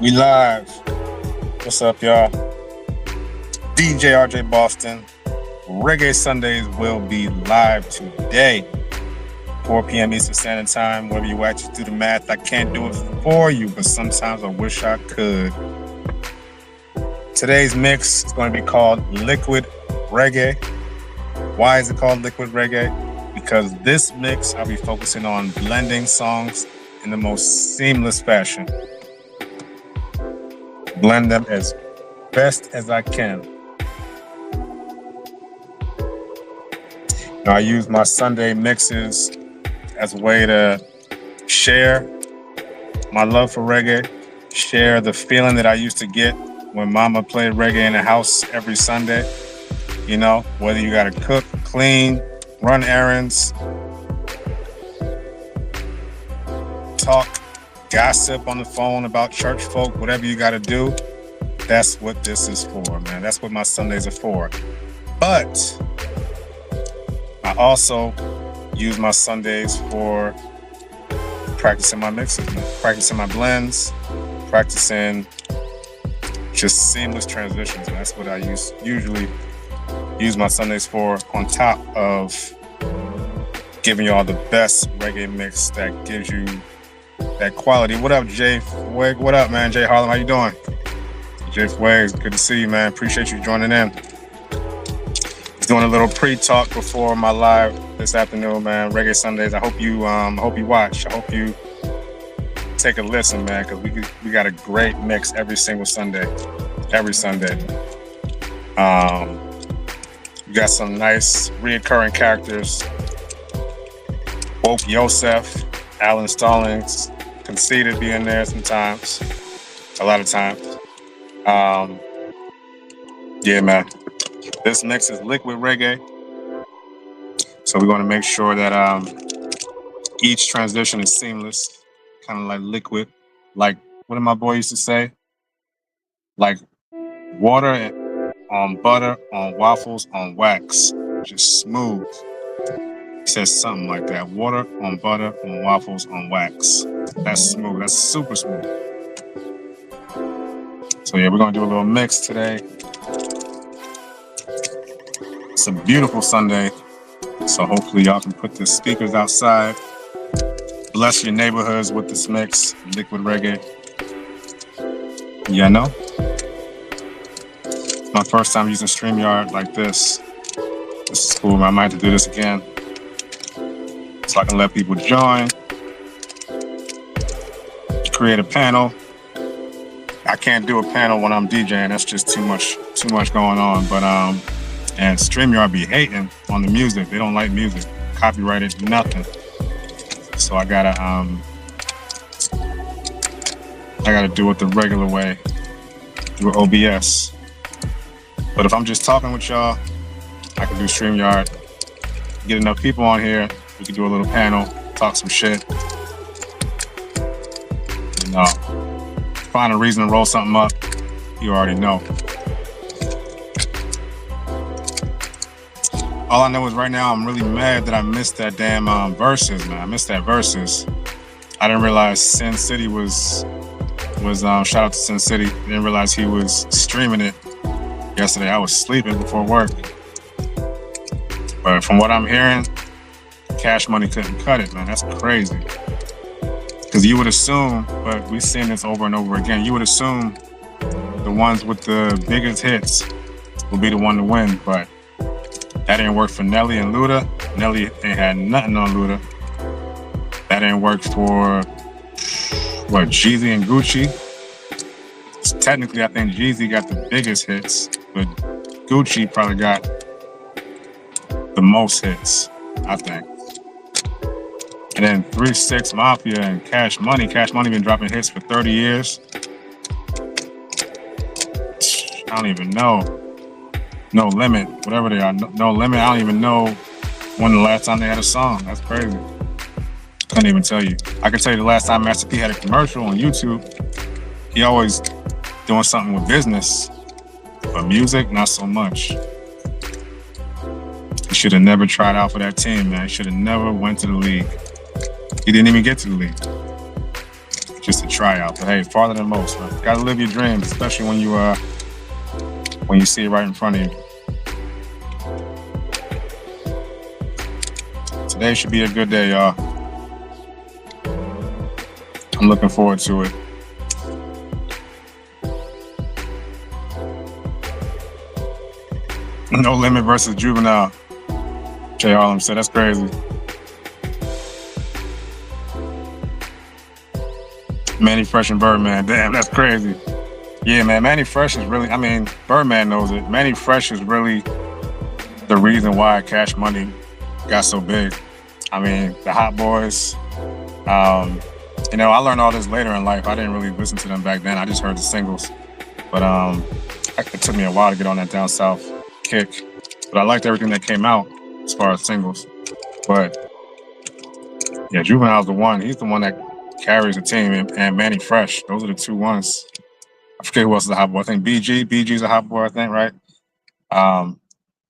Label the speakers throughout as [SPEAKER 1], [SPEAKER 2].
[SPEAKER 1] We live. What's up, y'all? DJ RJ Boston. Reggae Sundays will be live today, 4 p.m. Eastern Standard Time. Wherever you at, you do the math. I can't do it for you, but sometimes I wish I could. Today's mix is going to be called Liquid Reggae. Why is it called Liquid Reggae? Because this mix, I'll be focusing on blending songs in the most seamless fashion. Blend them as best as I can. Now, I use my Sunday mixes as a way to share my love for reggae, share the feeling that I used to get when mama played reggae in the house every Sunday. You know, whether you got to cook, clean, run errands, talk, gossip on the phone about church folk, whatever you got to do, that's what this is for, man. That's what my Sundays are for. But I also use my Sundays for practicing my mixes, man. Practicing my blends, practicing just seamless transitions. And that's what I usually use my Sundays for, on top of giving you all the best reggae mix that gives you that quality. What up, Jay Fweg? What up, man? Jay Harlem, how you doing? Jay Fweg, good to see you, man. Appreciate you joining in. Doing a little pre-talk before my live this afternoon, man. Reggae Sundays. I hope you watch. I hope you take a listen, man, because we got a great mix every single Sunday. Every Sunday. We got some nice reoccurring characters. Woke Yosef, Alan Stallings, Conceited being there sometimes. A lot of times. Yeah, man. This mix is liquid reggae. So we're going to make sure that each transition is seamless, kind of like liquid. Like, what did my boy used to say? Like water on butter, on waffles, on wax. Just smooth. He says something like that. Water on butter, on waffles, on wax. That's smooth. That's super smooth. So yeah, we're going to do a little mix today. It's a beautiful Sunday, so hopefully y'all can put the speakers outside. Bless your neighborhoods with this mix, liquid reggae. Yeah, no? It's my first time using StreamYard like this. This is cool. I might have to do this again, so I can let people join. Create a panel. I can't do a panel when I'm DJing. That's just too much going on. But and StreamYard be hating on the music. They don't like music. Copyrighted, nothing. So I gotta do it the regular way, through OBS. But if I'm just talking with y'all, I can do StreamYard. Get enough people on here, we can do a little panel, talk some shit. You know, find a reason to roll something up, you already know. All I know is right now I'm really mad that I missed that damn verses, man. I missed that verses. I didn't realize Sin City was shout out to Sin City. I didn't realize he was streaming it yesterday. I was sleeping before work. But from what I'm hearing, Cash Money couldn't cut it, man. That's crazy. Because you would assume, but we've seen this over and over again, you would assume the ones with the biggest hits will be the one to win, but that didn't work for Nelly and Luda. Nelly ain't had nothing on Luda. That didn't work for, Jeezy and Gucci. So technically, I think Jeezy got the biggest hits, but Gucci probably got the most hits, I think. And then 3-6 Mafia and Cash Money. Cash Money been dropping hits for 30 years. I don't even know. No Limit, whatever they are. No Limit, I don't even know when the last time they had a song. That's crazy. Couldn't even tell you. I can tell you the last time Master P had a commercial on YouTube. He always doing something with business, but music, not so much. He should have never tried out for that team, man. He should have never went to the league. He didn't even get to the league. just a tryout. But hey, farther than most, man. Gotta live your dreams, especially when you see it right in front of you. Today should be a good day, y'all. I'm looking forward to it. No Limit versus Juvenile. Jay Harlem said, that's crazy. Manny Fresh and Birdman. Damn, that's crazy. Yeah, man, Manny Fresh is really, I mean, Birdman knows it. Manny Fresh is really the reason why Cash Money got so big. I mean, the Hot Boys. You know, I learned all this later in life. I didn't really listen to them back then. I just heard the singles. But it took me a while to get on that down south kick. But I liked everything that came out as far as singles. But yeah, Juvenile's the one. He's the one that carries the team, and Manny Fresh. Those are the two ones. I forget who else is a hot boy. I think BG's a hot boy, I think, right? Yeah,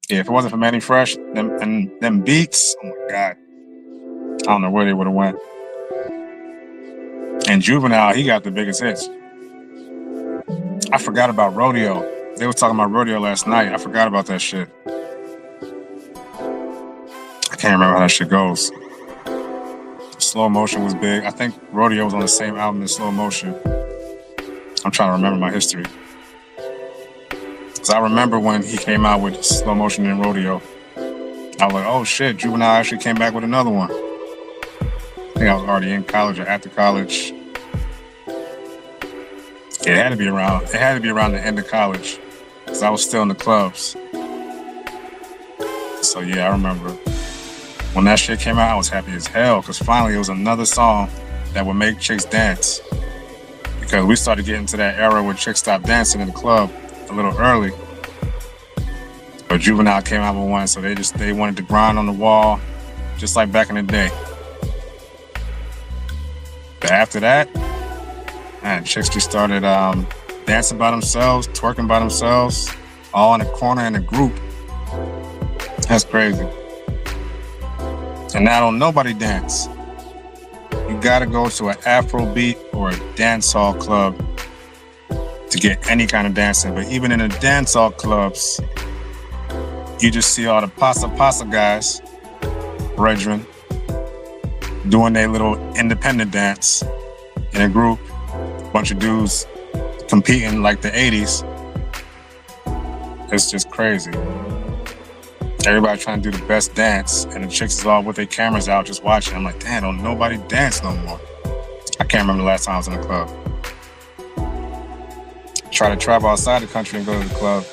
[SPEAKER 1] if it wasn't for Manny Fresh, them beats, oh my God. I don't know where they would have went. And Juvenile, he got the biggest hits. I forgot about Rodeo. They were talking about Rodeo last night. I forgot about that shit. I can't remember how that shit goes. Slow Motion was big. I think Rodeo was on the same album as Slow Motion. I'm trying to remember my history. Because I remember when he came out with Slow Motion and Rodeo. I was like, oh shit, Juvenile actually came back with another one. I think I was already in college or after college. Yeah, it had to be around the end of college. Because I was still in the clubs. So yeah, I remember. When that shit came out, I was happy as hell. Because finally it was another song that would make chicks dance. Because we started getting to that era where chicks stopped dancing in the club a little early. But Juvenile came out with one, so they wanted to grind on the wall, just like back in the day. But after that, man, chicks just started dancing by themselves, twerking by themselves, all in a corner in a group. That's crazy. And now don't nobody dance. You gotta go to an Afrobeat or a dancehall club to get any kind of dancing. But even in the dancehall clubs, you just see all the pasa guys, brethren, doing their little independent dance in a group. A bunch of dudes competing like the 80s. It's just crazy. Everybody trying to do the best dance, and the chicks is all with their cameras out just watching. I'm like, damn, don't nobody dance no more. I can't remember the last time I was in a club. Try to travel outside the country and go to the club.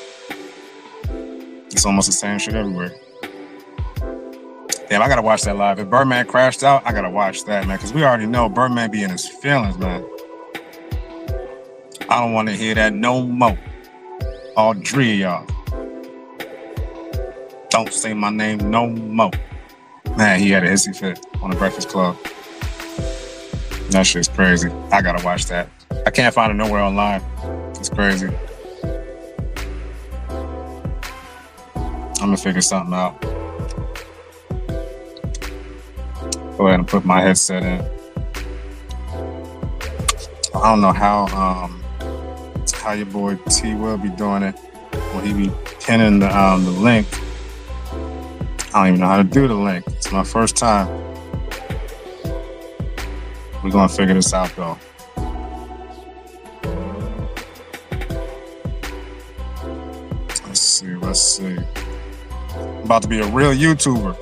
[SPEAKER 1] It's almost the same shit everywhere. Damn, I gotta watch that live. If Birdman crashed out, I gotta watch that, man, because we already know Birdman be in his feelings, man. I don't want to hear that no more. All three of y'all. Don't say my name no more. Man, he had a hissy fit on the Breakfast Club. That shit's crazy. I gotta watch that. I can't find it nowhere online. It's crazy. I'm gonna figure something out. Go ahead and put my headset in. I don't know how your boy T will be doing it. Will he be pinning the link? I don't even know how to do the link. It's my first time. We're gonna figure this out though. Let's see. I'm about to be a real YouTuber.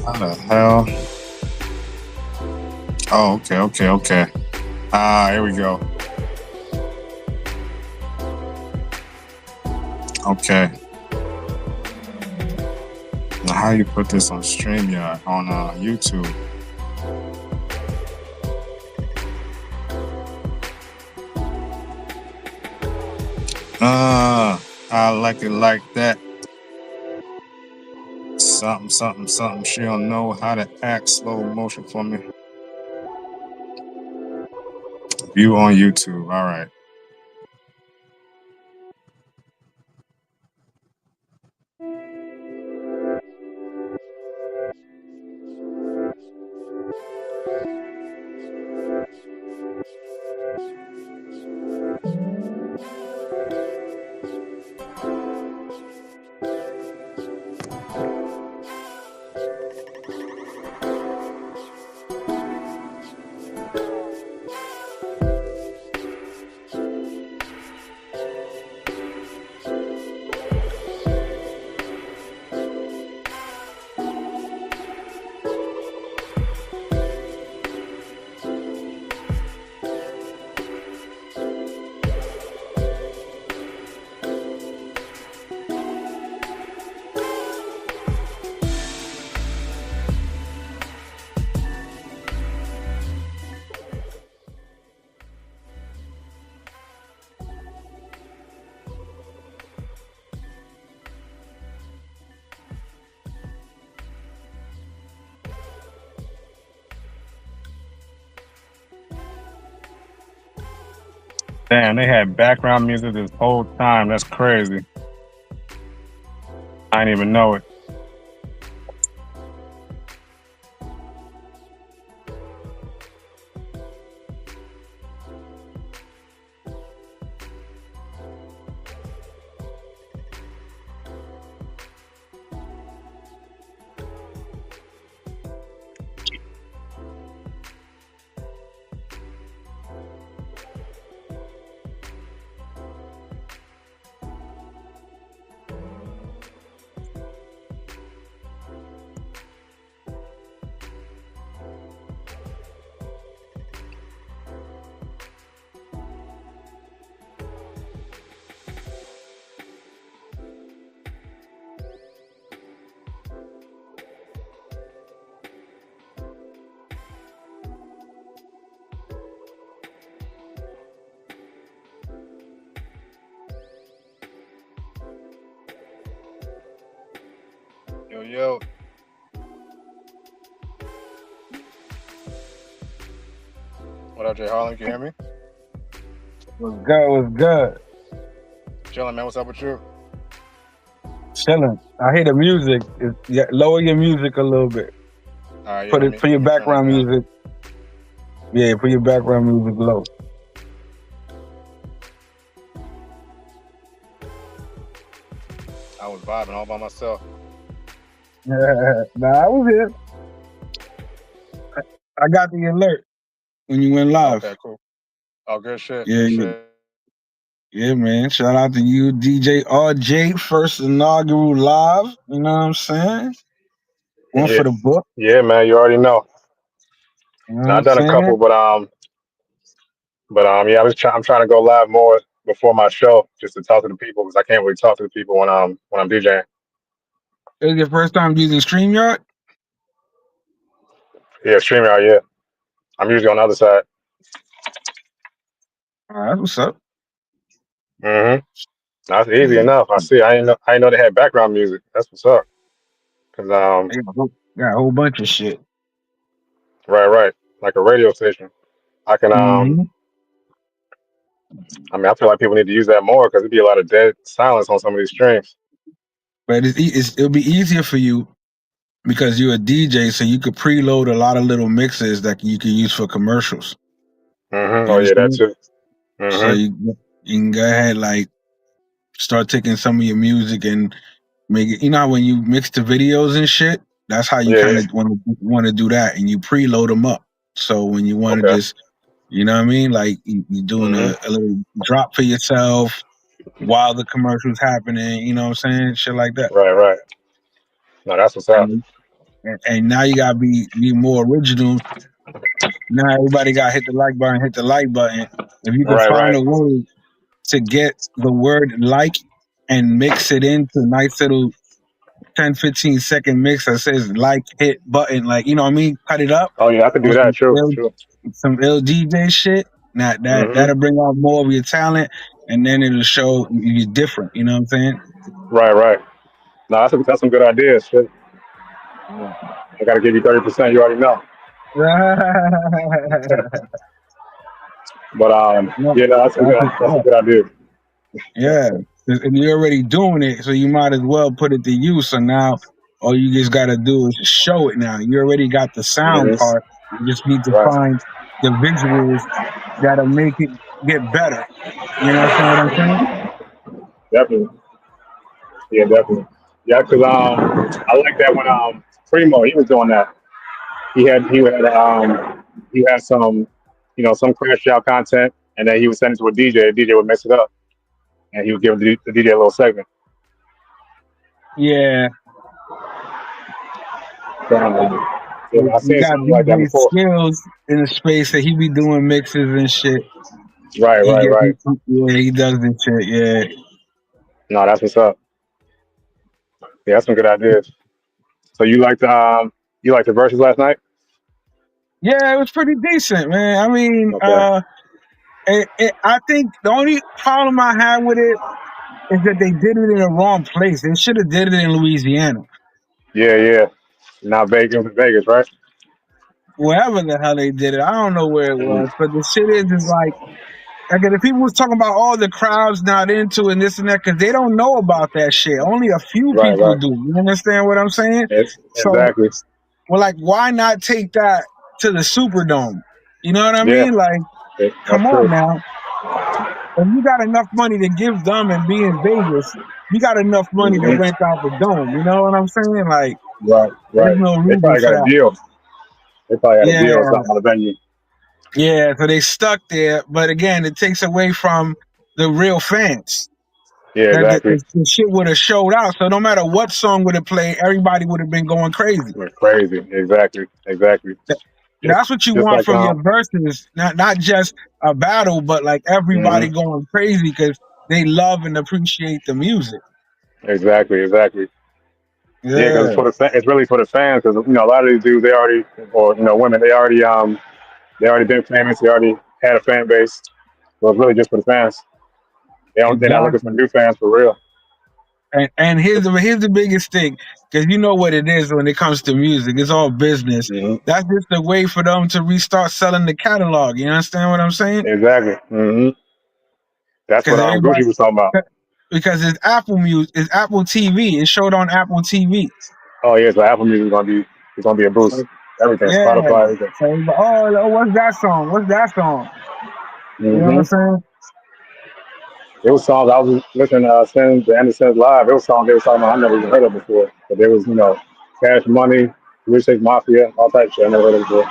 [SPEAKER 1] How the hell? Oh, okay. Here we go. Okay. Now, how you put this on StreamYard on YouTube? I like it like that. Something. She don't know how to act slow motion for me. View on YouTube. All right. Damn, they had background music this whole time. That's crazy. I didn't even know it. Yo, yo. What up, Jay Harlan? Can you hear me?
[SPEAKER 2] What's good? What's good?
[SPEAKER 1] Chilling, man. What's up with you?
[SPEAKER 2] Chilling. I hear the music. Lower your music a little bit.
[SPEAKER 1] All right, yeah,
[SPEAKER 2] Put your
[SPEAKER 1] let me turn
[SPEAKER 2] background
[SPEAKER 1] that down.
[SPEAKER 2] music. Yeah, put your background music low.
[SPEAKER 1] I was vibing all by myself.
[SPEAKER 2] Nah, I was here. I got the alert when you went live.
[SPEAKER 1] Okay, cool. Oh, good shit.
[SPEAKER 2] Yeah,
[SPEAKER 1] Good
[SPEAKER 2] yeah,
[SPEAKER 1] shit.
[SPEAKER 2] yeah, man. Shout out to you, DJ RJ, first inaugural live. You know what I'm saying? One
[SPEAKER 1] Yeah,
[SPEAKER 2] for the book.
[SPEAKER 1] yeah, man. You already know.
[SPEAKER 2] You know what
[SPEAKER 1] Now
[SPEAKER 2] I'm
[SPEAKER 1] I've done a
[SPEAKER 2] saying?
[SPEAKER 1] couple, yeah, I'm trying to go live more before my show, just to talk to the people because I can't really talk to the people when I'm DJing.
[SPEAKER 2] It was your first time using StreamYard?
[SPEAKER 1] Yeah, StreamYard. Yeah, I'm usually on the other side.
[SPEAKER 2] That's what's up.
[SPEAKER 1] Mm-hmm. That's easy
[SPEAKER 2] Yeah.
[SPEAKER 1] enough. I see. I didn't know they had background music. That's what's up. Cause
[SPEAKER 2] I got a whole bunch of shit.
[SPEAKER 1] right, like a radio station. I can
[SPEAKER 2] Hmm.
[SPEAKER 1] I mean, I feel like people need to use that more because there'd be a lot of dead silence on some of these streams.
[SPEAKER 2] But it'll be easier for you because you're a DJ, so you could preload a lot of little mixes that you can use for commercials. You
[SPEAKER 1] Oh yeah, that
[SPEAKER 2] understand?
[SPEAKER 1] too.
[SPEAKER 2] So
[SPEAKER 1] hmm
[SPEAKER 2] you can go ahead like start taking some of your music and make it. You know how when you mix the videos and shit, that's how you
[SPEAKER 1] Yeah,
[SPEAKER 2] kind
[SPEAKER 1] yeah.
[SPEAKER 2] of want to do that, and you preload them up. So when you want to
[SPEAKER 1] Okay.
[SPEAKER 2] just, you know what I mean, like you're doing
[SPEAKER 1] hmm
[SPEAKER 2] a little drop for yourself while the commercial's happening. You know what I'm saying? Shit like that.
[SPEAKER 1] Right. No, that's what's up.
[SPEAKER 2] And now you gotta be more original. Now everybody got to hit the like button, hit the like button. If you can find
[SPEAKER 1] Right.
[SPEAKER 2] a word to get the word like and mix it into a nice little 10-15 second mix that says like hit button, like you know what I mean, cut it up
[SPEAKER 1] Oh yeah, I could do
[SPEAKER 2] on
[SPEAKER 1] that. True, true.
[SPEAKER 2] some ill DJ shit. Now
[SPEAKER 1] hmm
[SPEAKER 2] that'll bring out more of your talent, and then it'll show you're different. You know what I'm saying?
[SPEAKER 1] Right. No, that's some good ideas. Shit. I gotta give you 30%. You already know. But
[SPEAKER 2] No,
[SPEAKER 1] yeah, no,
[SPEAKER 2] that's what's
[SPEAKER 1] that's a
[SPEAKER 2] up.
[SPEAKER 1] good idea.
[SPEAKER 2] Yeah, and you're already doing it, so you might as well put it to use. So now, all you just got to do is show it. Now you already got the sound
[SPEAKER 1] hmm
[SPEAKER 2] part. You just need to
[SPEAKER 1] Right.
[SPEAKER 2] find the visuals that'll make it get better. You understand what I'm saying?
[SPEAKER 1] Definitely. Yeah, definitely. Yeah, because I like that when Primo he was doing that. He had some some crash out content, and then he would send it to a DJ. The DJ would mix it up, and he would give the DJ a little segment.
[SPEAKER 2] Yeah,
[SPEAKER 1] So, yeah, I
[SPEAKER 2] you
[SPEAKER 1] seen
[SPEAKER 2] got
[SPEAKER 1] something like that
[SPEAKER 2] DJ
[SPEAKER 1] before.
[SPEAKER 2] skills in the space that he be doing mixes and shit.
[SPEAKER 1] Right.
[SPEAKER 2] Yeah, he does this shit. Yeah,
[SPEAKER 1] No, that's what's up. Yeah, that's some good ideas. So you liked the verses last night?
[SPEAKER 2] yeah, it was pretty decent, man. I mean,
[SPEAKER 1] Okay.
[SPEAKER 2] I think the only problem I had with it is that they did it in the wrong place. They should have did it in Louisiana,
[SPEAKER 1] Yeah. Not Vegas, Vegas, right?
[SPEAKER 2] wherever the hell they did it. I don't know where it was, but the shit is like Again, if people was talking about all the crowds not into and this and that, because they don't know about that shit. Only a few
[SPEAKER 1] Right,
[SPEAKER 2] people
[SPEAKER 1] right.
[SPEAKER 2] do. You understand what I'm saying? So,
[SPEAKER 1] Exactly.
[SPEAKER 2] well, like, why not take that to the Superdome? You know what I
[SPEAKER 1] Yeah,
[SPEAKER 2] mean? Like, come
[SPEAKER 1] that's
[SPEAKER 2] on
[SPEAKER 1] true.
[SPEAKER 2] now. If you got enough money to give them and be in Vegas, you got enough money to
[SPEAKER 1] Hmm.
[SPEAKER 2] rent out the dome. You know what I'm saying? Like,
[SPEAKER 1] Right,
[SPEAKER 2] there's
[SPEAKER 1] right.
[SPEAKER 2] no
[SPEAKER 1] They
[SPEAKER 2] reason
[SPEAKER 1] probably
[SPEAKER 2] for
[SPEAKER 1] got a
[SPEAKER 2] that.
[SPEAKER 1] deal. They probably had a deal or
[SPEAKER 2] Yeah,
[SPEAKER 1] something on the venue.
[SPEAKER 2] yeah. So they stuck there. But again, it takes away from the real fans.
[SPEAKER 1] Yeah,
[SPEAKER 2] That
[SPEAKER 1] exactly.
[SPEAKER 2] the shit would have showed out. So no matter what song would have played, everybody would have been going crazy.
[SPEAKER 1] Went crazy. Exactly, exactly.
[SPEAKER 2] That's what you
[SPEAKER 1] Just
[SPEAKER 2] want
[SPEAKER 1] like
[SPEAKER 2] from your verses, not just a battle, but like
[SPEAKER 1] hmm
[SPEAKER 2] everybody going crazy because they love and appreciate the music.
[SPEAKER 1] exactly, exactly. Yeah, because
[SPEAKER 2] Yeah,
[SPEAKER 1] it's really for the fans. Because a lot of these dudes, they already, or women, they already been famous. They already had a fan base. So it's really just for the fans. They're not looking for
[SPEAKER 2] exactly.
[SPEAKER 1] new fans for real.
[SPEAKER 2] And here's the biggest thing, because you know what it is when it comes to music. It's all business.
[SPEAKER 1] Hmm.
[SPEAKER 2] That's just a way for them to restart selling the catalog. You understand what I'm saying?
[SPEAKER 1] Exactly. That's what
[SPEAKER 2] Because everybody,
[SPEAKER 1] Gucci was talking about.
[SPEAKER 2] because it's Apple Music, it's Apple TV. It showed on Apple TV.
[SPEAKER 1] Oh yeah, so Apple Music is gonna be a boost.
[SPEAKER 2] So,
[SPEAKER 1] Everything,
[SPEAKER 2] yeah.
[SPEAKER 1] Spotify, everything.
[SPEAKER 2] So everybody, oh, what's that song? What's that song? You know what I'm
[SPEAKER 1] Hmm.
[SPEAKER 2] saying?
[SPEAKER 1] It was songs I was listening to since the end of Since Live. It was songs they were talking about I never even heard of before. But there was, Cash Money, Rich Six Mafia, all type of shit I never heard of before.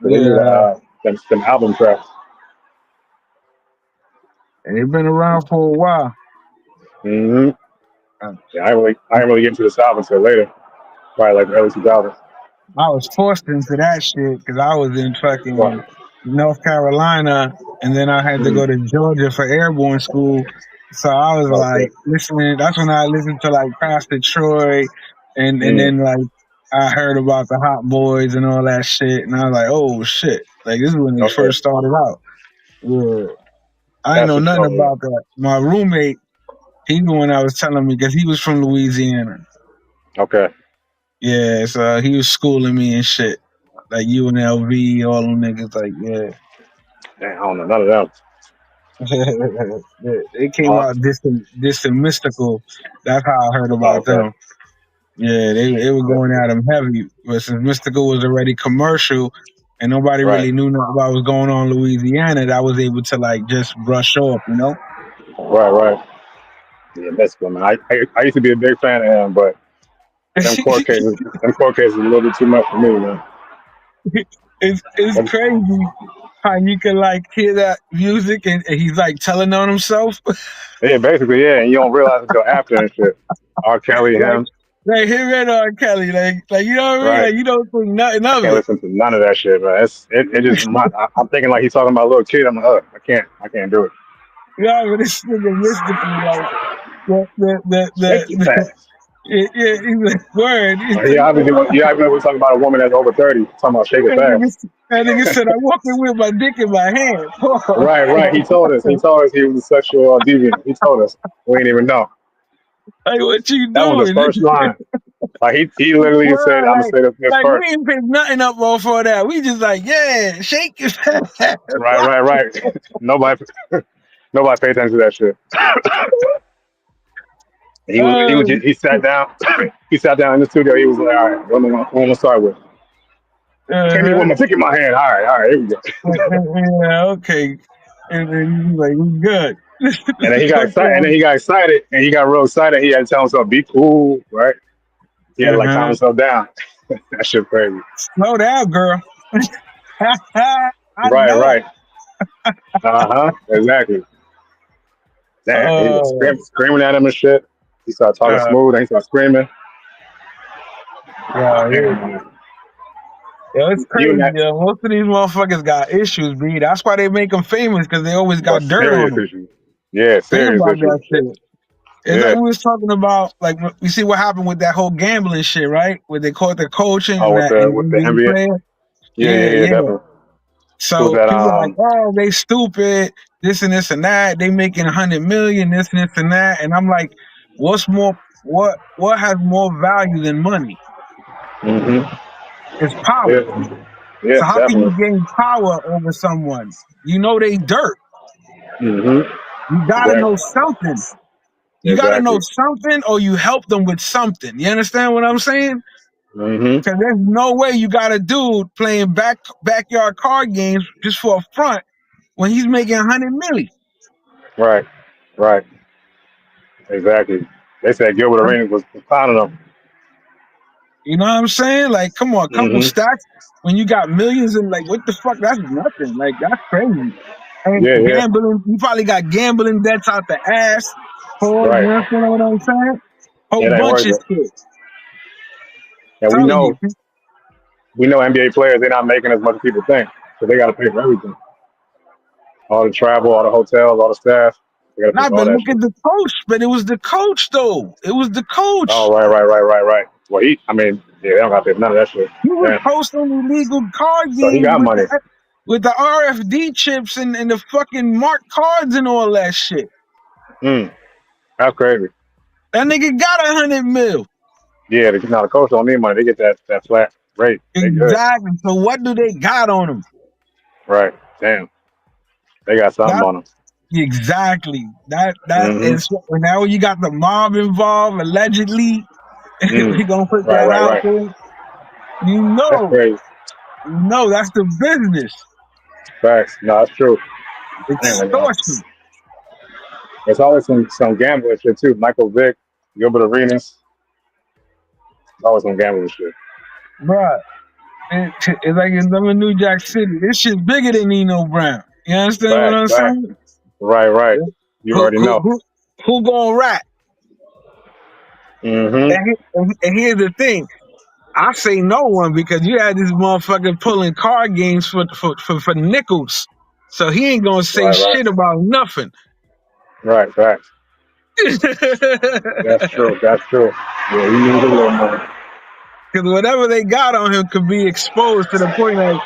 [SPEAKER 1] So they need
[SPEAKER 2] Yeah.
[SPEAKER 1] them album tracks.
[SPEAKER 2] They've been around for a while.
[SPEAKER 1] Hmm.
[SPEAKER 2] Uh,
[SPEAKER 1] Yeah, I didn't really get into this album until later, probably like the early 2000s.
[SPEAKER 2] I was forced into that shit because I was in fucking
[SPEAKER 1] But,
[SPEAKER 2] North Carolina, and then I had to go
[SPEAKER 1] mm,
[SPEAKER 2] to Georgia for airborne school. So I was
[SPEAKER 1] okay,
[SPEAKER 2] like listening. That's when I listened to like Pastor Troy, and
[SPEAKER 1] mm,
[SPEAKER 2] then like I heard about the Hot Boys and all that shit, and I was like, oh shit! Like this is when they
[SPEAKER 1] okay,
[SPEAKER 2] first started out. Yeah, I didn't
[SPEAKER 1] that's
[SPEAKER 2] know
[SPEAKER 1] for
[SPEAKER 2] nothing
[SPEAKER 1] sure. Yeah.
[SPEAKER 2] about that. My roommate, he the one that was telling me because he was from Louisiana.
[SPEAKER 1] Okay,
[SPEAKER 2] Yeah, so he was schooling me and shit. Like UNLV, all them niggas, like, yeah.
[SPEAKER 1] damn, I don't know none of them.
[SPEAKER 2] They came
[SPEAKER 1] Uh,
[SPEAKER 2] out distant mystical. That's how I heard
[SPEAKER 1] oh,
[SPEAKER 2] about
[SPEAKER 1] okay,
[SPEAKER 2] them. Yeah, they were going at them heavy. But since mystical was already commercial and nobody
[SPEAKER 1] right,
[SPEAKER 2] really knew nothing about what was going on in Louisiana, that was able to like just brush off, you know?
[SPEAKER 1] right, right. Yeah, that's good, man. I used to be a big fan of him, but them court cases, are a little bit too much for me, man.
[SPEAKER 2] It's
[SPEAKER 1] Them-
[SPEAKER 2] crazy how you can like hear that music and he's like telling on himself.
[SPEAKER 1] Yeah, basically, yeah, and you don't realize until after and shit. R. Kelly,
[SPEAKER 2] like
[SPEAKER 1] him,
[SPEAKER 2] like him and R. Kelly, like you know what I mean?
[SPEAKER 1] right?
[SPEAKER 2] Like you don't think nothing
[SPEAKER 1] I
[SPEAKER 2] of
[SPEAKER 1] can't
[SPEAKER 2] it.
[SPEAKER 1] listen to none of that shit, man. It just I'm thinking like he's talking about a little kid. I'm like, I can't do it.
[SPEAKER 2] Yeah, but this nigga mystical, like
[SPEAKER 1] Shake your
[SPEAKER 2] the
[SPEAKER 1] ass.
[SPEAKER 2] yeah, he's like word. He's like,
[SPEAKER 1] Yeah, I remember we talking about a woman that's over 30, talking about shake it fast.
[SPEAKER 2] that nigga said, I walk in with my dick in my hand.
[SPEAKER 1] Right, right. He told us he was a sexual deviant. He told us. We didn't even know.
[SPEAKER 2] Like, what you
[SPEAKER 1] That was the
[SPEAKER 2] doing?
[SPEAKER 1] first line. Like he literally said,
[SPEAKER 2] Word,
[SPEAKER 1] "I'm gonna say this
[SPEAKER 2] like we
[SPEAKER 1] first."
[SPEAKER 2] didn't pick nothing up off for that. We just like, yeah, shake it.
[SPEAKER 1] Right, right, right. Nobody, nobody paid attention to that shit.
[SPEAKER 2] Oh,
[SPEAKER 1] He sat down. He sat down in the studio. He was like, "All right, what am I gonna start with?" I came in with
[SPEAKER 2] uh-huh.
[SPEAKER 1] my dick in my hand. All right, here we go.
[SPEAKER 2] Yeah, okay. And then he's like, we good.
[SPEAKER 1] And then he got
[SPEAKER 2] Fuck
[SPEAKER 1] excited. And then
[SPEAKER 2] y'all.
[SPEAKER 1] he got excited. And he got real excited. He had to tell himself, "Be cool," right? He had to like calm
[SPEAKER 2] Uh-huh.
[SPEAKER 1] himself down. That shit crazy.
[SPEAKER 2] Slow down, girl. I
[SPEAKER 1] Right,
[SPEAKER 2] know it.
[SPEAKER 1] right. Exactly. Damn, he was
[SPEAKER 2] Oh,
[SPEAKER 1] screaming at him and shit. He started talking
[SPEAKER 2] uh,
[SPEAKER 1] smooth, and he started screaming.
[SPEAKER 2] yeah,
[SPEAKER 1] Damn, man.
[SPEAKER 2] it's
[SPEAKER 1] Even
[SPEAKER 2] crazy.
[SPEAKER 1] that,
[SPEAKER 2] Yeah, most of these motherfuckers got issues, B. That's why they make them famous because they always
[SPEAKER 1] but
[SPEAKER 2] got dirt on
[SPEAKER 1] serious
[SPEAKER 2] them.
[SPEAKER 1] issues. Yeah,
[SPEAKER 2] Think
[SPEAKER 1] serious
[SPEAKER 2] about
[SPEAKER 1] issues.
[SPEAKER 2] that shit. It's like
[SPEAKER 1] Yeah.
[SPEAKER 2] we was talking about, like you see what happened with that whole gambling shit, right? Where they caught the coach
[SPEAKER 1] Oh,
[SPEAKER 2] and that and
[SPEAKER 1] with the
[SPEAKER 2] NBA
[SPEAKER 1] NBA.
[SPEAKER 2] player.
[SPEAKER 1] Yeah, yeah,
[SPEAKER 2] Yeah,
[SPEAKER 1] yeah,
[SPEAKER 2] yeah.
[SPEAKER 1] definitely. It was
[SPEAKER 2] So
[SPEAKER 1] that
[SPEAKER 2] people are like, oh, they stupid, this and that. They making 100 million, this and that. And I'm like, what has more value than money?
[SPEAKER 1] hmm
[SPEAKER 2] It's power.
[SPEAKER 1] Yeah, yeah,
[SPEAKER 2] So how can you
[SPEAKER 1] definitely.
[SPEAKER 2] gain power over someone? You know they dirt.
[SPEAKER 1] Mm-hmm.
[SPEAKER 2] You gotta know
[SPEAKER 1] Exactly.
[SPEAKER 2] something. You gotta know
[SPEAKER 1] Exactly.
[SPEAKER 2] something, or you help them with something. You understand what I'm saying?
[SPEAKER 1] Mm-hmm.
[SPEAKER 2] Because there's no way you got a dude playing backyard card games just for a front when he's making 100 million.
[SPEAKER 1] Right. Right. Exactly. They said Gilbert Arenas was pounding them.
[SPEAKER 2] You know what I'm saying? Like, come on, a couple
[SPEAKER 1] Mm-hmm.
[SPEAKER 2] stacks when you got millions and like, what the fuck? That's nothing. Like, that's crazy. And
[SPEAKER 1] Yeah. Yeah.
[SPEAKER 2] gambling, you probably got gambling debts out the ass. Pause, you
[SPEAKER 1] Right.
[SPEAKER 2] understand what I'm saying? Whole
[SPEAKER 1] It ain't
[SPEAKER 2] bunch
[SPEAKER 1] worth
[SPEAKER 2] of
[SPEAKER 1] it.
[SPEAKER 2] shit.
[SPEAKER 1] And
[SPEAKER 2] Telling you.
[SPEAKER 1] we know NBA players they're not making as much as people think. So they got to pay for everything. All the travel, all the hotels, all the staff. They got to pay
[SPEAKER 2] Nah,
[SPEAKER 1] for all
[SPEAKER 2] but
[SPEAKER 1] that
[SPEAKER 2] look
[SPEAKER 1] shit.
[SPEAKER 2] at the coach. But it was the coach, though. It was the
[SPEAKER 1] Oh,
[SPEAKER 2] coach.
[SPEAKER 1] right. Well, I mean, yeah, they don't got to pay none of that shit.
[SPEAKER 2] He was
[SPEAKER 1] Yeah.
[SPEAKER 2] posting illegal card
[SPEAKER 1] So he
[SPEAKER 2] games
[SPEAKER 1] got money.
[SPEAKER 2] with the RFD chips and the fucking marked cards and all that shit.
[SPEAKER 1] Mm, that's crazy.
[SPEAKER 2] That nigga got 100 mil.
[SPEAKER 1] Yeah, now the coach don't need money. They get that flat rate. They good.
[SPEAKER 2] Exactly. So what do they got on him?
[SPEAKER 1] Right. Damn. They got something
[SPEAKER 2] That
[SPEAKER 1] on them.
[SPEAKER 2] exactly. That
[SPEAKER 1] Mm-hmm.
[SPEAKER 2] is now you got the mob involved, allegedly.
[SPEAKER 1] Mm.
[SPEAKER 2] We gonna put
[SPEAKER 1] Right,
[SPEAKER 2] that
[SPEAKER 1] right,
[SPEAKER 2] out
[SPEAKER 1] right.
[SPEAKER 2] there. You
[SPEAKER 1] That's
[SPEAKER 2] know,
[SPEAKER 1] crazy.
[SPEAKER 2] that's the business.
[SPEAKER 1] Facts. No, that's true. Damn,
[SPEAKER 2] Extortion.
[SPEAKER 1] there's always some gambling shit too. Michael Vick, Gilbert Arenas. There's always some gambling shit.
[SPEAKER 2] Bruh. It's like in New Jack City. This shit's bigger than Nino Brown. You understand what
[SPEAKER 1] Facts,
[SPEAKER 2] I'm
[SPEAKER 1] facts.
[SPEAKER 2] saying?
[SPEAKER 1] Right, right. You
[SPEAKER 2] Who
[SPEAKER 1] already
[SPEAKER 2] who
[SPEAKER 1] know.
[SPEAKER 2] who who gonna rap?
[SPEAKER 1] Mm-hmm.
[SPEAKER 2] And here's the thing. I say no one because you had this motherfucker pulling card games for nickels. So he ain't gonna say
[SPEAKER 1] Right, right.
[SPEAKER 2] shit about nothing.
[SPEAKER 1] Right, facts. That's
[SPEAKER 2] Because
[SPEAKER 1] true. That's true. Yeah, he needs a little money.
[SPEAKER 2] whatever they got on him could be exposed to the point like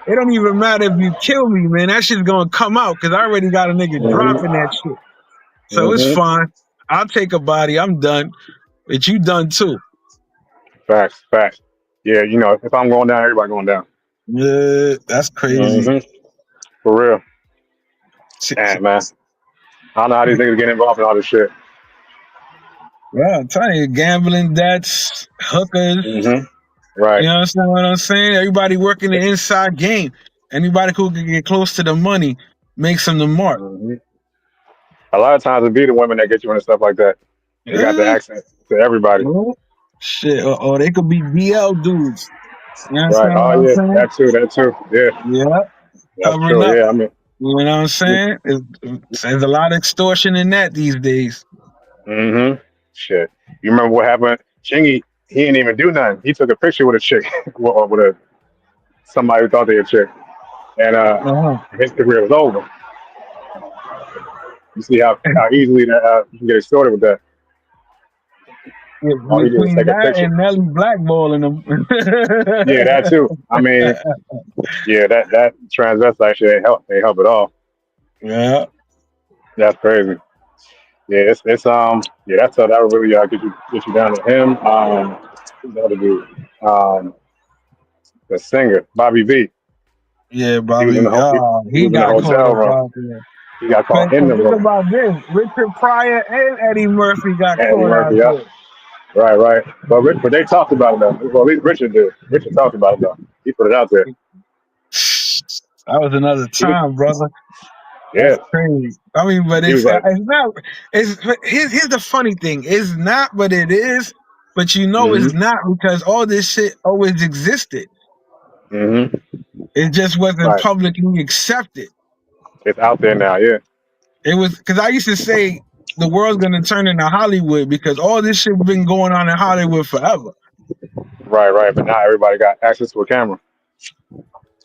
[SPEAKER 2] it don't even matter if you kill me, man. That shit's gonna come out because I already got a nigga dropping
[SPEAKER 1] Mm-hmm.
[SPEAKER 2] that shit. So it's
[SPEAKER 1] Mm-hmm.
[SPEAKER 2] fine. I'll take a body. I'm done. But you done too.
[SPEAKER 1] Facts, facts. Yeah, if I'm going down, everybody going down.
[SPEAKER 2] Yeah, that's crazy.
[SPEAKER 1] Mm-hmm. For real. Damn, man. I don't know how these niggas get involved in all this shit.
[SPEAKER 2] Yeah, I'm telling you, gambling debts, hookers.
[SPEAKER 1] Mm-hmm.
[SPEAKER 2] You
[SPEAKER 1] Right.
[SPEAKER 2] understand what I'm saying? Everybody working the inside game. Anybody who can get close to the money makes them the mark.
[SPEAKER 1] Mm-hmm. A lot of times it be the women that get you into stuff like that. They got the
[SPEAKER 2] Yeah.
[SPEAKER 1] access to everybody.
[SPEAKER 2] Well, shit. Or they could be DL dudes. You
[SPEAKER 1] Right.
[SPEAKER 2] understand
[SPEAKER 1] Oh
[SPEAKER 2] what I'm
[SPEAKER 1] yeah,
[SPEAKER 2] saying?
[SPEAKER 1] that too. That too. Yeah,
[SPEAKER 2] Yeah.
[SPEAKER 1] that's
[SPEAKER 2] Covering
[SPEAKER 1] true.
[SPEAKER 2] up.
[SPEAKER 1] Yeah, I mean,
[SPEAKER 2] You know what I'm saying? There's a lot of extortion in that these days.
[SPEAKER 1] mm-hmm. Shit. You remember what happened? Chingy, he didn't even do nothing. He took a picture with a chick, with somebody who thought they were a chick, and
[SPEAKER 2] Uh-huh.
[SPEAKER 1] his career was over. You see how easily that you can get extorted with that.
[SPEAKER 2] Yeah,
[SPEAKER 1] All he did was
[SPEAKER 2] between
[SPEAKER 1] take a
[SPEAKER 2] that
[SPEAKER 1] picture.
[SPEAKER 2] and Nelly blackballing them.
[SPEAKER 1] Yeah, that too. I mean, yeah, that transvestite shit ain't help at all.
[SPEAKER 2] Yeah.
[SPEAKER 1] That's crazy. Yeah, it's yeah, that would really get you down to him. Who's the other dude? The singer Bobby V.
[SPEAKER 2] Yeah,
[SPEAKER 1] He was in
[SPEAKER 2] Bobby.
[SPEAKER 1] the he
[SPEAKER 2] He
[SPEAKER 1] was in the
[SPEAKER 2] got caught
[SPEAKER 1] hotel
[SPEAKER 2] up
[SPEAKER 1] room.
[SPEAKER 2] out there.
[SPEAKER 1] He got
[SPEAKER 2] But
[SPEAKER 1] caught in the
[SPEAKER 2] think
[SPEAKER 1] room.
[SPEAKER 2] about this: Richard Pryor and Eddie Murphy got
[SPEAKER 1] Eddie
[SPEAKER 2] caught out
[SPEAKER 1] Murphy, yeah.
[SPEAKER 2] there.
[SPEAKER 1] Right, right. But they talked about it though. Well, at least Richard did. Richard talked about it though. He put it out there.
[SPEAKER 2] That was another
[SPEAKER 1] He was,
[SPEAKER 2] time, brother.
[SPEAKER 1] yeah.
[SPEAKER 2] That's crazy. I mean, but
[SPEAKER 1] He was like,
[SPEAKER 2] it's not. Here's the funny thing: it's not, but it is. But it's
[SPEAKER 1] mm-hmm,
[SPEAKER 2] not because all this shit always existed.
[SPEAKER 1] mm-hmm.
[SPEAKER 2] It just wasn't
[SPEAKER 1] Right.
[SPEAKER 2] publicly accepted.
[SPEAKER 1] It's out there now, yeah.
[SPEAKER 2] It was because I used to say the world's gonna turn into Hollywood because all this shit been going on in Hollywood forever.
[SPEAKER 1] Right, right. But now everybody got access to a camera.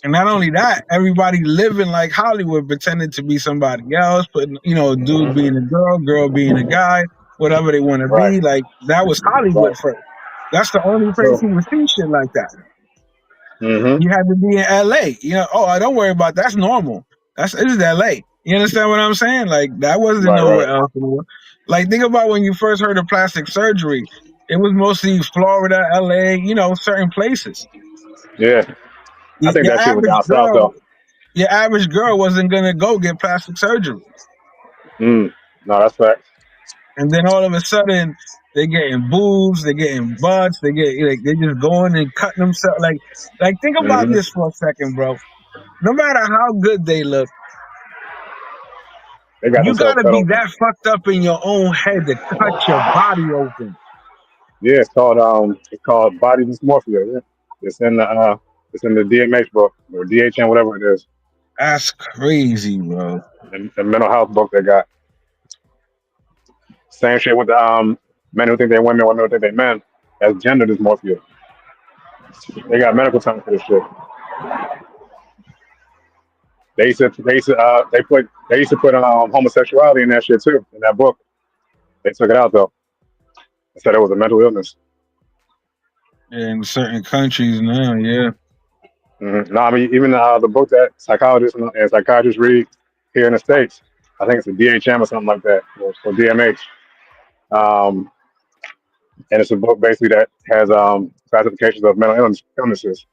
[SPEAKER 2] And not only that, everybody living like Hollywood, pretending to be somebody else, putting, dude being
[SPEAKER 1] Mm-hmm.
[SPEAKER 2] a girl being a guy, whatever they want to
[SPEAKER 1] Right,
[SPEAKER 2] be. Like that was Hollywood
[SPEAKER 1] right.
[SPEAKER 2] first. That's the only place
[SPEAKER 1] True.
[SPEAKER 2] you would see shit like that.
[SPEAKER 1] Mm-hmm.
[SPEAKER 2] You had to be in LA. Oh, don't worry about that. That's normal. This is LA. You understand what I'm saying? Like that wasn't
[SPEAKER 1] Right,
[SPEAKER 2] nowhere
[SPEAKER 1] right.
[SPEAKER 2] else in the world. Like think about when you first heard of plastic surgery. It was mostly Florida, LA, certain places.
[SPEAKER 1] Yeah. I think
[SPEAKER 2] Your
[SPEAKER 1] that shit was
[SPEAKER 2] average
[SPEAKER 1] down south
[SPEAKER 2] girl
[SPEAKER 1] though.
[SPEAKER 2] Your average girl wasn't gonna go get plastic surgery,
[SPEAKER 1] No, that's fact.
[SPEAKER 2] and then all of a sudden they getting boobs, they getting butts, they just going and cutting themselves. Like think about
[SPEAKER 1] Hmm
[SPEAKER 2] this for a second, bro. No matter how good they look,
[SPEAKER 1] They got
[SPEAKER 2] you
[SPEAKER 1] themselves
[SPEAKER 2] gotta
[SPEAKER 1] cut
[SPEAKER 2] be
[SPEAKER 1] open.
[SPEAKER 2] that fucked up in your own head to cut your body open.
[SPEAKER 1] Yeah, it's called body dysmorphia. Yeah. It's in the it's in the DMH book or DHM, whatever it is,
[SPEAKER 2] That's crazy, bro.
[SPEAKER 1] the mental health book they got. Same shit with the men who think they're women, women who think they're men. That's gender dysmorphia. They got medical terms for this shit. They used to put homosexuality in that shit too in that book. They took it out though. They said it was a mental illness.
[SPEAKER 2] Yeah, in certain countries now, yeah.
[SPEAKER 1] No, I mean even the book that psychologists and psychiatrists read here in the states. I think it's a DHM or something like that, or DMH. Um, and it's a book basically that has classifications of illnesses,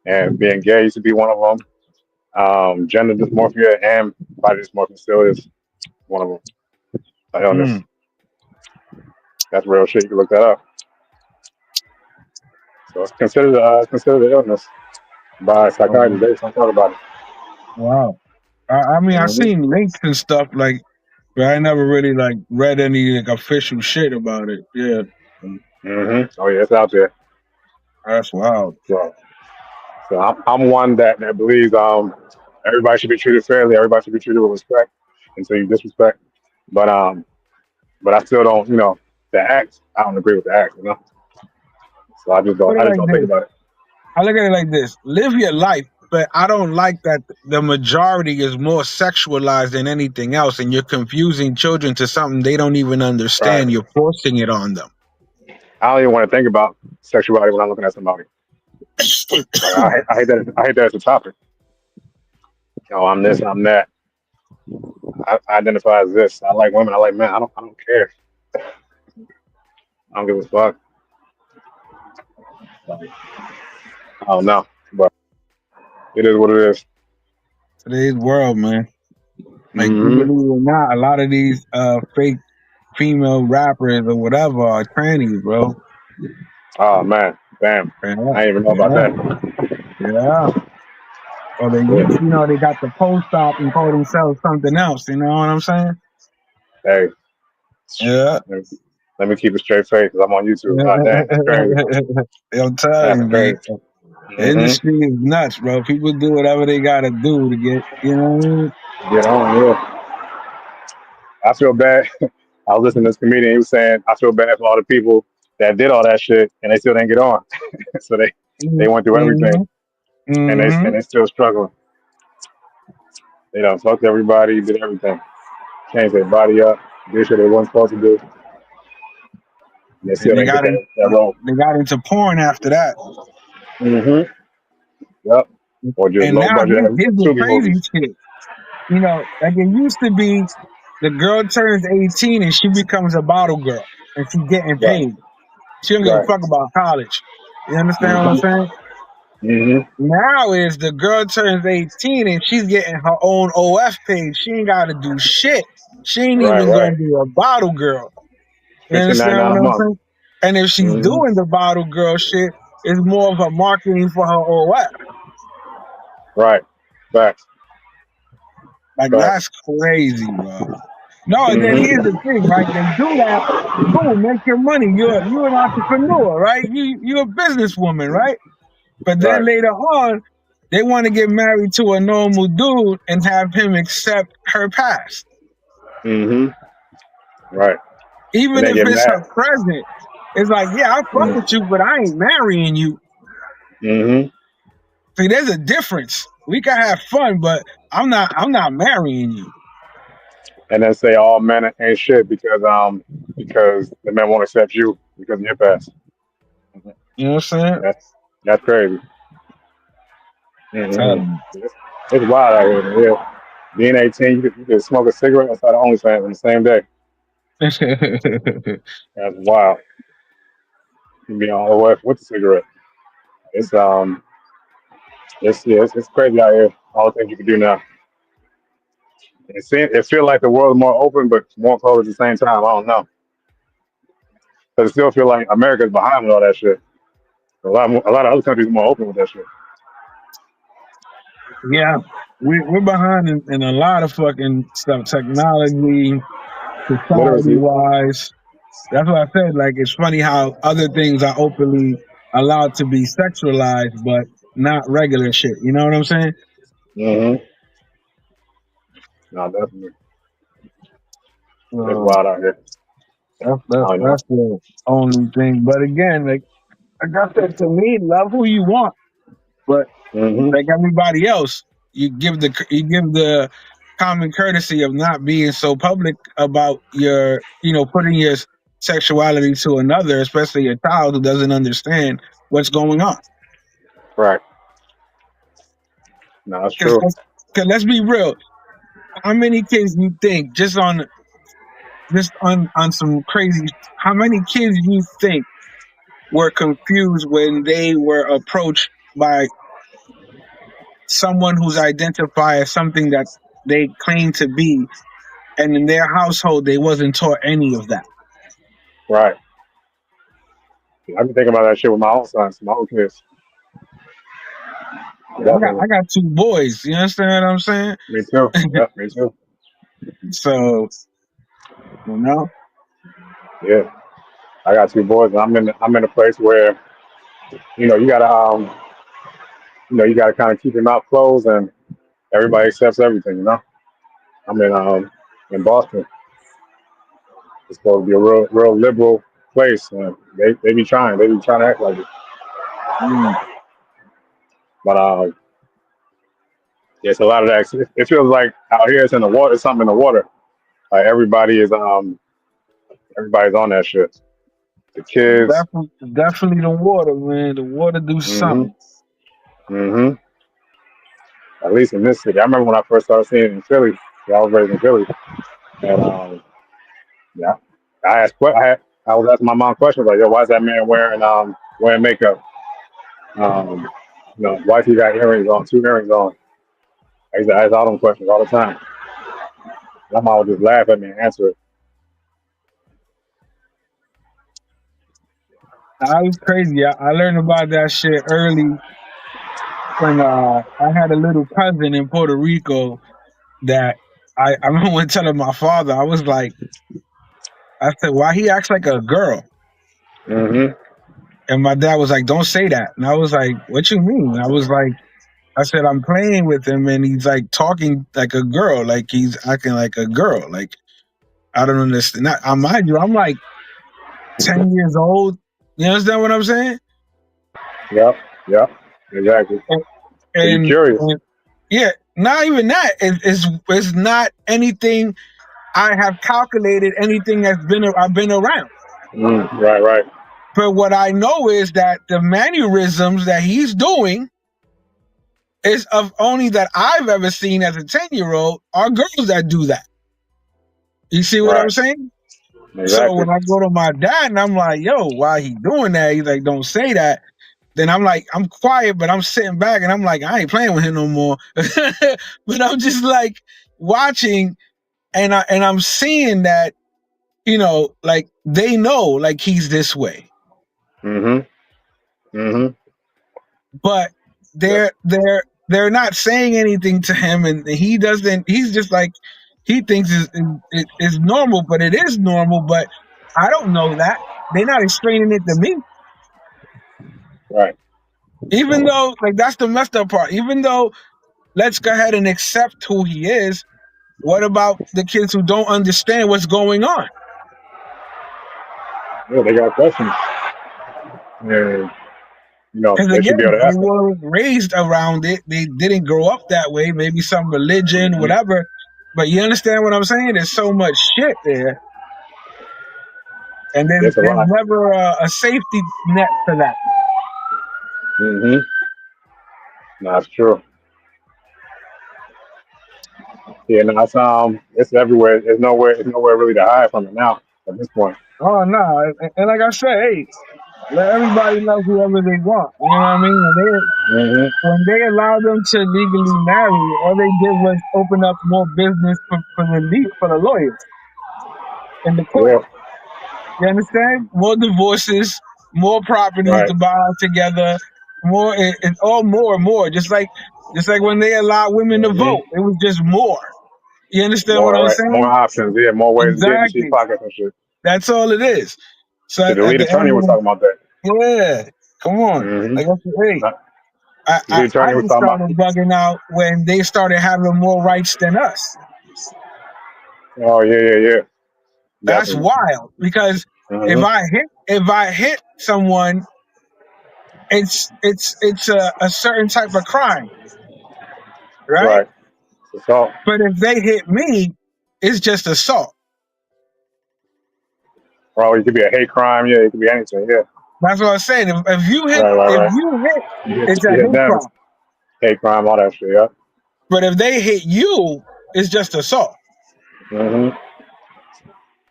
[SPEAKER 1] and being gay used to be one of them. Gender dysmorphia and body dysmorphia still is one of them. An illness.
[SPEAKER 2] Mm.
[SPEAKER 1] That's real shit. You can look that up. So it's considered an illness by
[SPEAKER 2] Oh,
[SPEAKER 1] psychiatrists. They don't talk about it.
[SPEAKER 2] wow. I mean, I
[SPEAKER 1] Hmm
[SPEAKER 2] seen links and stuff like, but I never really like read any like official shit about it. Yeah,
[SPEAKER 1] Oh yeah, it's out there.
[SPEAKER 2] that's wild.
[SPEAKER 1] So, I'm one that believes everybody should be treated fairly. Everybody should be treated with respect until you disrespect. But I still don't. The act. I don't agree with the act. So I just
[SPEAKER 2] Put
[SPEAKER 1] don't.
[SPEAKER 2] it
[SPEAKER 1] I just
[SPEAKER 2] like
[SPEAKER 1] don't think
[SPEAKER 2] this.
[SPEAKER 1] about it.
[SPEAKER 2] I look at it like this: live your life, but I don't like that the majority is more sexualized than anything else, and you're confusing children to something they don't even
[SPEAKER 1] Right.
[SPEAKER 2] understand. You're forcing it on them.
[SPEAKER 1] I don't even want to think about sexuality when I'm looking at somebody. Like I hate that. I hate that as a topic. I'm this. I'm that. I identify as this. I like women. I like men. I don't care. I don't give a fuck. I don't know, but it is what it is.
[SPEAKER 2] Today's world, man. Like you
[SPEAKER 1] Mm-hmm.
[SPEAKER 2] believe it or not, a lot of these fake female rappers or whatever are trannies, bro.
[SPEAKER 1] Oh man, damn.
[SPEAKER 2] Yeah,
[SPEAKER 1] I didn't even know about
[SPEAKER 2] yeah,
[SPEAKER 1] that.
[SPEAKER 2] yeah. Or they
[SPEAKER 1] Yeah.
[SPEAKER 2] used, they got the post op and call themselves something else. You know what I'm saying?
[SPEAKER 1] Hey,
[SPEAKER 2] Yeah.
[SPEAKER 1] let me keep a straight face because I'm on YouTube. God damn, that's crazy.
[SPEAKER 2] I'm telling
[SPEAKER 1] That's
[SPEAKER 2] you, B.
[SPEAKER 1] crazy.
[SPEAKER 2] The
[SPEAKER 1] Mm-hmm.
[SPEAKER 2] industry is nuts, bro. People do whatever they gotta do to get, you know what I mean?
[SPEAKER 1] Get on, yeah. I feel bad. I was listening to this comedian. He was saying, I feel bad for all the people that did all that shit and they still didn't get on. So they went through everything
[SPEAKER 2] Mm-hmm.
[SPEAKER 1] and they
[SPEAKER 2] Mm-hmm.
[SPEAKER 1] and they still struggling. They done fucked everybody, did everything, changed their body up, did shit they weren't supposed to do, and they
[SPEAKER 2] And
[SPEAKER 1] still
[SPEAKER 2] they
[SPEAKER 1] didn't get
[SPEAKER 2] got in,
[SPEAKER 1] that role.
[SPEAKER 2] they got into porn after that.
[SPEAKER 1] Mm-hmm. Yep. Or just
[SPEAKER 2] And
[SPEAKER 1] low
[SPEAKER 2] now
[SPEAKER 1] budget
[SPEAKER 2] here's the
[SPEAKER 1] Tubi
[SPEAKER 2] crazy
[SPEAKER 1] movies.
[SPEAKER 2] shit. Like it used to be the girl turns 18 and she becomes a bottle girl and she's getting
[SPEAKER 1] Right.
[SPEAKER 2] paid. She don't give a
[SPEAKER 1] Right.
[SPEAKER 2] fuck about college. You understand what I'm
[SPEAKER 1] Mm-hmm.
[SPEAKER 2] saying?
[SPEAKER 1] Mm-hmm.
[SPEAKER 2] Now is the girl turns 18 and she's getting her own OF page. She ain't got to do shit. She ain't
[SPEAKER 1] Right.
[SPEAKER 2] even
[SPEAKER 1] Right.
[SPEAKER 2] gonna be a bottle girl. You understand
[SPEAKER 1] 15.99
[SPEAKER 2] what
[SPEAKER 1] a
[SPEAKER 2] I'm
[SPEAKER 1] month.
[SPEAKER 2] saying? And if she's
[SPEAKER 1] Mm-hmm.
[SPEAKER 2] doing the bottle girl shit, it's more of a marketing for her OF.
[SPEAKER 1] Right. Facts.
[SPEAKER 2] Like
[SPEAKER 1] Facts.
[SPEAKER 2] that's crazy, bro. No, and then here's
[SPEAKER 1] Mm-hmm.
[SPEAKER 2] the thing, right? They do that, boom, make your money. You're an entrepreneur, right? You're a businesswoman, right? But then
[SPEAKER 1] Right.
[SPEAKER 2] later on, they want to get married to a normal dude and have him accept her past.
[SPEAKER 1] Mm-hmm. Right. And
[SPEAKER 2] Even
[SPEAKER 1] they
[SPEAKER 2] if
[SPEAKER 1] get
[SPEAKER 2] it's
[SPEAKER 1] mad.
[SPEAKER 2] her present. It's like, yeah, I fuck with you, but I ain't marrying you.
[SPEAKER 1] Mm-hmm.
[SPEAKER 2] See, there's a difference. We can have fun, but I'm not marrying you.
[SPEAKER 1] And then say all men ain't shit because the men won't accept you because of your past.
[SPEAKER 2] You know what I'm saying?
[SPEAKER 1] That's crazy. Mm-hmm.
[SPEAKER 2] Tell
[SPEAKER 1] It's wild out here. Man. Yeah. Being 18, you could smoke a cigarette outside of OnlyFans on the same day.
[SPEAKER 2] me.
[SPEAKER 1] That's wild. You can be on OF with the cigarette. It's yeah, it's crazy out here.
[SPEAKER 3] all the things you can do now. It feels like the world is more open, but more closed at the same time. I don't know, because it still feel like America's behind with all that shit. A lot of other countries are more open with that shit.
[SPEAKER 2] Yeah, we're behind in a lot of fucking stuff, technology, society
[SPEAKER 3] Literacy.
[SPEAKER 2] wise. That's what I said. Like, it's funny how other things are openly allowed to be sexualized, but not regular shit. You know what I'm saying?
[SPEAKER 3] Mm-hmm. No, definitely. It's
[SPEAKER 2] So
[SPEAKER 3] wild out here. I don't know.
[SPEAKER 2] that's the only thing. But again, like I said, to me, love who you want, but
[SPEAKER 3] Mm-hmm.
[SPEAKER 2] like everybody else, you give the common courtesy of not being so public about your, putting your sexuality to another, especially a child who doesn't understand what's going on.
[SPEAKER 3] Right. No, that's
[SPEAKER 2] Because
[SPEAKER 3] true.
[SPEAKER 2] let's be real, how many kids you think just on some crazy? How many kids you think were confused when they were approached by someone who's identified as something that they claim to be, and in their household they wasn't taught any of that?
[SPEAKER 3] Right. I've been thinking about that shit with my own sons, my own kids.
[SPEAKER 2] I
[SPEAKER 3] Definitely.
[SPEAKER 2] got two boys. You understand what I'm saying?
[SPEAKER 3] Me too. Yeah, me too.
[SPEAKER 2] So, you know,
[SPEAKER 3] Yeah. I got two boys, and I'm in a place where you gotta you gotta kind of keep your mouth closed, and everybody accepts everything. I'm in Boston. It's supposed to be a real liberal place, and they be trying to act like it.
[SPEAKER 2] mm,
[SPEAKER 3] But yeah, it's a lot of that. It feels like out here it's in the water. It's something in the water. Like everybody's on that shit. The kids.
[SPEAKER 2] definitely the water, man. The water do
[SPEAKER 3] Mm-hmm.
[SPEAKER 2] something.
[SPEAKER 3] Mm-hmm. At least in this city, I remember when I first started seeing it in Philly. Yeah, I was raised in Philly, and yeah, I was asking my mom questions like, "Yo, why is that man wearing makeup? Um, why he got earrings on, two earrings on?" I used to ask all them questions all the time. My mom would just laugh at me and answer it.
[SPEAKER 2] I was crazy. I learned about that shit early when I had a little cousin in Puerto Rico that I remember when telling my father, I said, why he acts like a girl?
[SPEAKER 3] Mm-hmm.
[SPEAKER 2] And my dad was like, don't say that. And I was like, what you mean? I said, I'm playing with him and he's like talking like a girl, like he's acting like a girl. Like, I don't understand. I mind you, I'm like 10 years old. You understand what I'm saying?
[SPEAKER 3] Yep. Yep. Exactly.
[SPEAKER 2] And,
[SPEAKER 3] So you're curious.
[SPEAKER 2] and yeah, not even that. It's not anything I have calculated, anything I've been around.
[SPEAKER 3] Right. Right.
[SPEAKER 2] But what I know is that the mannerisms that he's doing is of only that I've ever seen as a 10-year-old are girls that do that. You see what I'm
[SPEAKER 3] Right.
[SPEAKER 2] saying? So
[SPEAKER 3] Exactly.
[SPEAKER 2] when I go to my dad and I'm like, yo, why he doing that? He's like, don't say that. Then I'm like, I'm quiet, but I'm sitting back and I'm like, I ain't playing with him no more. But I'm just like watching and I'm seeing that, like they know like he's this way.
[SPEAKER 3] Mm-hmm. Mm-hmm.
[SPEAKER 2] But
[SPEAKER 3] Yep.
[SPEAKER 2] they're not saying anything to him and he's just like he thinks is normal, but it is normal, but I don't know that. They're not explaining it to me.
[SPEAKER 3] Right.
[SPEAKER 2] Even though, like, that's the messed up part. Even though, let's go ahead and accept who he is. What about the kids who don't understand what's going on?
[SPEAKER 3] Yeah, they got questions, and
[SPEAKER 2] Because
[SPEAKER 3] they should be
[SPEAKER 2] again,
[SPEAKER 3] able to
[SPEAKER 2] they
[SPEAKER 3] ask them.
[SPEAKER 2] weren't raised around it. They didn't grow up that way. Maybe some religion,
[SPEAKER 3] Mm-hmm.
[SPEAKER 2] whatever. But you understand what I'm saying? There's so much shit there, and
[SPEAKER 3] It's a
[SPEAKER 2] there's
[SPEAKER 3] lot.
[SPEAKER 2] never a safety net for that.
[SPEAKER 3] Mm-hmm. No, that's true. Yeah, no, it's everywhere. There's nowhere really to hide from it now at this point.
[SPEAKER 2] Oh no! And like I said, hey, Let everybody love whoever they want. You know what I mean?
[SPEAKER 3] Mm-hmm.
[SPEAKER 2] When they allowed them to legally marry, all they did was open up more business for the lawyers in the court.
[SPEAKER 3] Yeah.
[SPEAKER 2] You understand? More divorces, more properties
[SPEAKER 3] Right.
[SPEAKER 2] to buy out together, more. It's all more and more. Just like when they allowed women to
[SPEAKER 3] Mm-hmm.
[SPEAKER 2] vote, it was just more. You understand what
[SPEAKER 3] More
[SPEAKER 2] I'm
[SPEAKER 3] right. More
[SPEAKER 2] saying?
[SPEAKER 3] options. Yeah. More ways to get into your
[SPEAKER 2] Exactly.
[SPEAKER 3] pockets and shit.
[SPEAKER 2] That's all it is. So
[SPEAKER 3] The
[SPEAKER 2] at
[SPEAKER 3] lead
[SPEAKER 2] the end
[SPEAKER 3] attorney
[SPEAKER 2] of
[SPEAKER 3] was
[SPEAKER 2] the
[SPEAKER 3] talking about that.
[SPEAKER 2] yeah, come on.
[SPEAKER 3] Mm-hmm.
[SPEAKER 2] Like I said, hey,
[SPEAKER 3] The lead
[SPEAKER 2] I
[SPEAKER 3] attorney was
[SPEAKER 2] just
[SPEAKER 3] talking about.
[SPEAKER 2] started bugging out when they started having more rights than us.
[SPEAKER 3] Oh yeah, yeah, yeah.
[SPEAKER 2] That's
[SPEAKER 3] Definitely.
[SPEAKER 2] wild because if
[SPEAKER 3] Mm-hmm.
[SPEAKER 2] I hit someone, it's a certain type of crime, right?
[SPEAKER 3] Right. So,
[SPEAKER 2] But if they hit me, it's just assault.
[SPEAKER 3] well, it could be a hate crime. Yeah, it could be anything. Yeah.
[SPEAKER 2] That's what I'm saying. If you hit,
[SPEAKER 3] Right, right,
[SPEAKER 2] if
[SPEAKER 3] right.
[SPEAKER 2] you hit, it's a
[SPEAKER 3] You hit
[SPEAKER 2] hate
[SPEAKER 3] them.
[SPEAKER 2] crime.
[SPEAKER 3] It's hate crime, all that shit. Yeah.
[SPEAKER 2] But if they hit you, it's just assault.
[SPEAKER 3] Mm-hmm.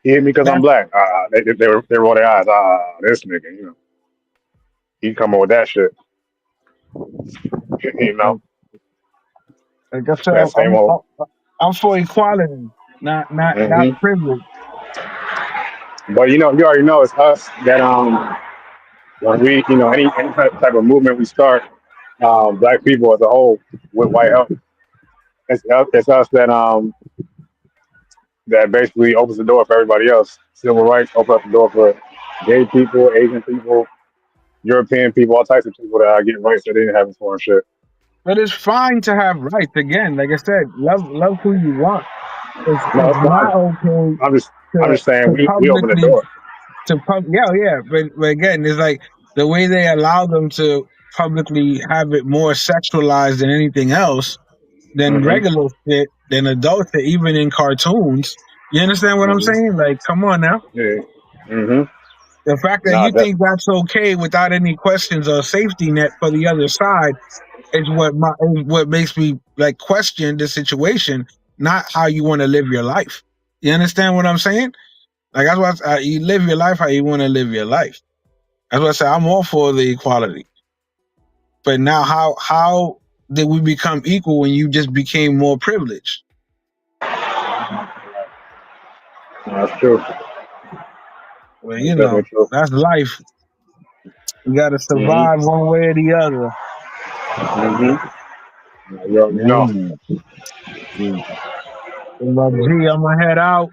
[SPEAKER 3] He hit me because I'm
[SPEAKER 2] That's
[SPEAKER 3] black. They roll their eyes. This nigga, he coming with that shit. You know,
[SPEAKER 2] like I said,
[SPEAKER 3] that same old.
[SPEAKER 2] I'm for equality, not
[SPEAKER 3] Mm-hmm.
[SPEAKER 2] privilege.
[SPEAKER 3] But you already know it's us that when we any type of movement we start, black people as a whole with white help, it's us that basically opens the door for everybody else. Civil rights open up the door for gay people, Asian people, European people, all types of people that are getting rights that they didn't have before and shit.
[SPEAKER 2] But it's fine to have rights. Again, like I said, love who you want.
[SPEAKER 3] No,
[SPEAKER 2] It's
[SPEAKER 3] it's
[SPEAKER 2] not
[SPEAKER 3] fine.
[SPEAKER 2] okay
[SPEAKER 3] I'm just I'm
[SPEAKER 2] to
[SPEAKER 3] just saying
[SPEAKER 2] to
[SPEAKER 3] we open the
[SPEAKER 2] publicly
[SPEAKER 3] door.
[SPEAKER 2] yeah. But again, it's like the way they allow them to publicly have it more sexualized than anything else than
[SPEAKER 3] Hmm.
[SPEAKER 2] regular shit than adult shit, even in cartoons. You understand what I'm
[SPEAKER 3] Hmm.
[SPEAKER 2] saying? Like, come on now.
[SPEAKER 3] Yeah. Hmm.
[SPEAKER 2] The fact that
[SPEAKER 3] Nah,
[SPEAKER 2] you
[SPEAKER 3] that
[SPEAKER 2] think that's okay without any questions or safety net for the other side is what makes me like question the situation, not how you want to live your life. You understand what I'm saying? Like that's why you live your life how you want to live your life. That's why I say I'm all for the equality. But now, how did we become equal when you just became more privileged?
[SPEAKER 3] that's true.
[SPEAKER 2] Well,
[SPEAKER 3] That's definitely true.
[SPEAKER 2] that's life. You got to
[SPEAKER 3] Hmm.
[SPEAKER 2] survive one way or the other.
[SPEAKER 3] Hmm. You already know.
[SPEAKER 2] Mm. Mm. But G, I'm gonna head out.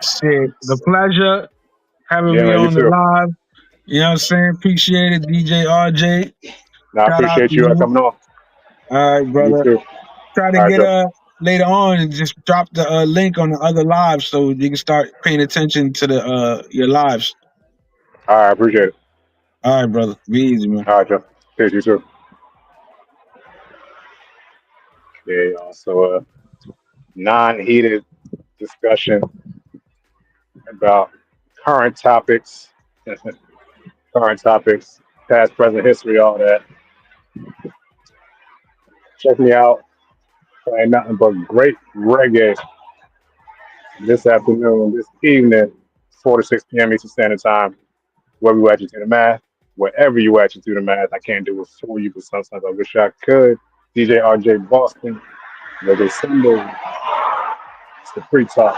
[SPEAKER 2] Shit, the pleasure having
[SPEAKER 3] Yeah,
[SPEAKER 2] me
[SPEAKER 3] man. You
[SPEAKER 2] on the
[SPEAKER 3] too.
[SPEAKER 2] live. You know what I'm saying? Appreciate it, DJ RJ.
[SPEAKER 3] Nah, I
[SPEAKER 2] Shout out
[SPEAKER 3] appreciate
[SPEAKER 2] to
[SPEAKER 3] you
[SPEAKER 2] you.
[SPEAKER 3] coming on.
[SPEAKER 2] All right,
[SPEAKER 3] You
[SPEAKER 2] brother.
[SPEAKER 3] too.
[SPEAKER 2] Try to
[SPEAKER 3] All right,
[SPEAKER 2] get
[SPEAKER 3] Joe.
[SPEAKER 2] later on and just drop the link on the other lives so you can start paying attention to the your lives.
[SPEAKER 3] All right, I appreciate it.
[SPEAKER 2] All right, brother. Be easy, man.
[SPEAKER 3] All right, Joe. Peace. You too. Yeah, y'all. So, non-heated discussion about current topics, current topics, past, present history, all that. Check me out. Playing nothing but great reggae this afternoon, this evening, 4 to 6 p.m. Eastern Standard Time. Wherever you at, you do the math. Wherever you at, you do the math. I can't do it for you, but sometimes I wish I could. DJ RJ Boston, Reggae Sundays. It's the free talk.